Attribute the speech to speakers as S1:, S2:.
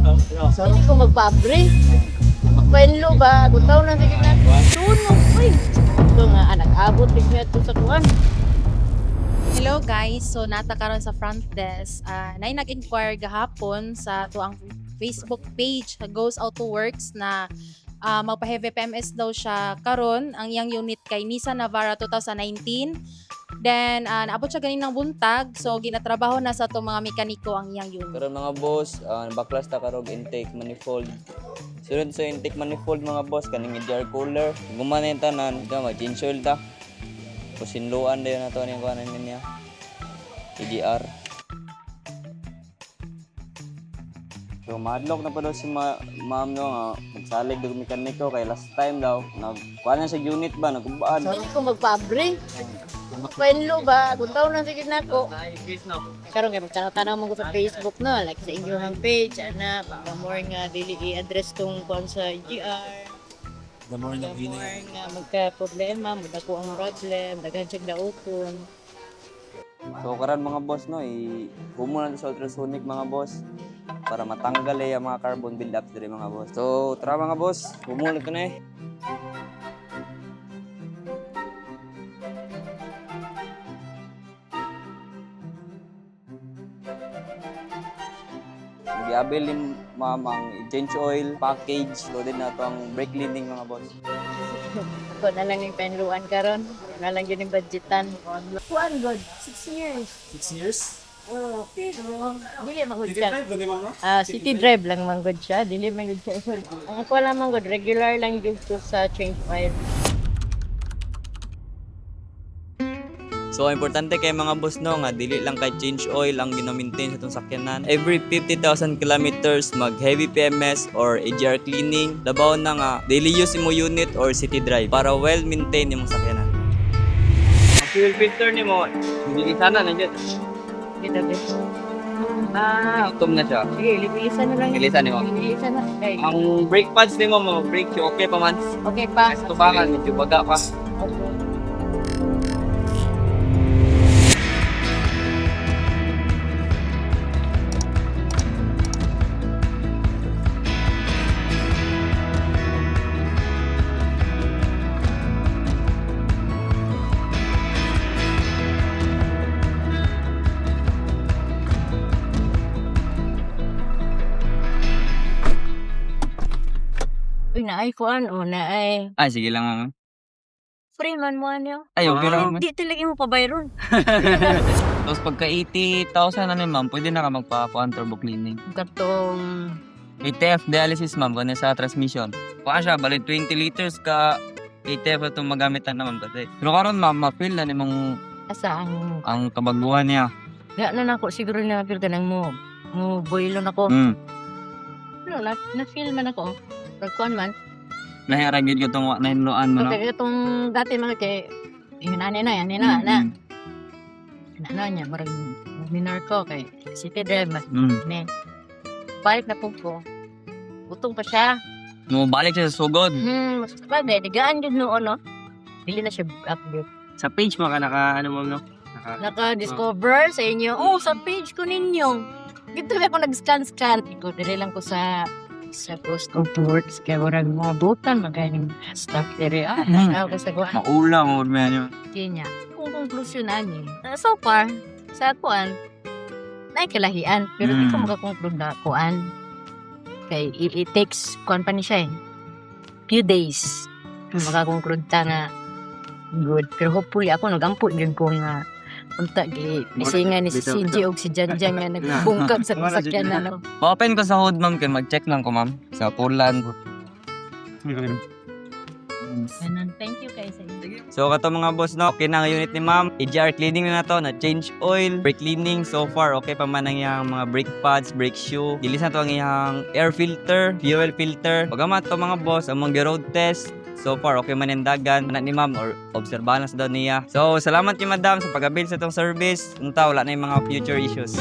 S1: Hindi ko magpabre. Magpainlo ba? Gutaw na sige na. Tunog, uy. Ito nga, nag-abot niya ito sa kuwan.
S2: Hello guys, so nata karon sa front desk. Nay nag-inquire gahapon sa tuang Facebook page Goes Out to Works na magpa-heavy PMS daw siya karon. Ang iyang unit kay Nissan Navara 2019. Then naabot siya ganinang buntag, so ginatrabaho na sa itong mga mekaniko ang iyang unit.
S3: Karon mga boss, baklas ta karog intake manifold. Sunod sa intake manifold mga boss kaning jar cooler. Gumanen tanan, mag-change oil ta. Kusinluan dayon nato ning kuanan niya. EDR. So madlock na pa daw si ma'am no nga magsalig dag mekaniko kay last time daw nagkuan sa unit ba nagubaan.
S1: Hindi ko magpabre. Magpainlo ba? Gutaw na sige na ko. Karon kay magtanaw mo ko sa Facebook no, like sa inyong page ana, pa more nga dili i-address tong kuan sa EGR.
S4: The more na
S1: Nga magka-problema, magdako ang problem, daghan siyang daukon.
S3: So karon mga boss no, humunan sa ultrasonic mga boss para matanggal ang mga carbon buildups diri mga boss. So tara mga boss, humunan to na eh. Mag-i-avail ni ma'am ang change oil package, loaded na to ang brake cleaning mga boss.
S1: Ako na lang yung penluan karon, na lang yun yung budgetan. Kuan god, 6 years.
S4: 6 years?
S1: Oh, pero dili magud
S4: Dito
S1: siya.
S4: tayo, pwede mo no?
S1: City drive lang man god siya, dili man gud siya. Ang ako lang man god regular lang gud ko sa change oil.
S3: So importante kay mga boss no nga dili lang kay change oil ang gina-maintain sa itong sakyanan. Every 50,000 kilometers mag heavy PMS or AGR cleaning. Labaw na nga daily use mo unit or city drive para well maintain imong sakyanan. Ang fuel filter nimo hindi sana nandiyan.
S1: Kita ba?
S3: Itom na siya.
S1: Sige, lipisan na lang.
S3: Lipisan nimo.
S1: Lipisan na. Okay.
S3: Ang brake pads nimo mo brake siya okay pa man.
S1: Okay pa.
S3: Tubangan medyo baga pa.
S1: Okay. Uy, naay kuan o naay.
S3: Ay sige lang ma'am.
S1: Free man mo ano.
S3: Ay okay lang.
S1: Hindi talaga mo pabayron.
S3: Tapos pagka 80,000 na ma'am, pwede na ka magpa-kuan turbo cleaning.
S1: Katong
S3: ATF dialysis ma'am, kanya sa transmission. Kuha siya, bali 20 liters ka ATF itong magamitan naman kasi. Pero karon ma'am, ma-feel na nimong
S1: asa
S3: ang kabaguhan niya.
S1: Nga na nako siguro na feel kanang mo boilon ako. Pero na-feel man ako. Pagkuan man.
S3: Nahiragid ko itong nahinloan mo no?
S1: Okay, itong dati mga kay yung nanay na yan, nina na. Ano niya, marang minar ko kay city drive man. Ne. Balik na po ko. Utong pa siya.
S3: Balik siya sa sugod.
S1: Mas pa, digaan yun noon, no? Dili na siya update.
S3: Sa page mo ka naka, ano mo no?
S1: Naka-discover sa inyo. Oh, sa page ko ninyo. Dito ako nag-scan. Iko, dili lang ko sa Ghost of Works. Kaya warang mga butan, magaling stuff diri. Ako sa kuhan.
S3: Maula mo niya.
S1: Kanya. Kung konklusyonan niya. So far, sa kuhan, naikalahian. Pero di ko makakonclude na kuhan. Kaya it takes kuhan pa ni siya eh. Few days. Makakonclude ta nga good. Pero hopefully ako nag-amput din ko nga unta gisingan ni si CJ og si Janjan nga nagbungkag sa sasakyan na no.
S3: Pa-open ko sa hood ma'am, kaya mag-check lang ko ma'am. Sa pulan.
S1: Thank you kay sa inyo.
S3: So kato mga boss no, okay na ang unit ni ma'am. AGR cleaning na to, na change oil, brake cleaning so far okay pa man ang iyang mga brake pads, brake shoe. Gilis na to ang iyang air filter, fuel filter. Pagamat to mga boss, ang mga road test so far okay man ang dagan anak ni ma'am or obserbahan sa daw niya. So salamat kay madam sa pag-avail sa itong service. Unta wala na yung mga future issues.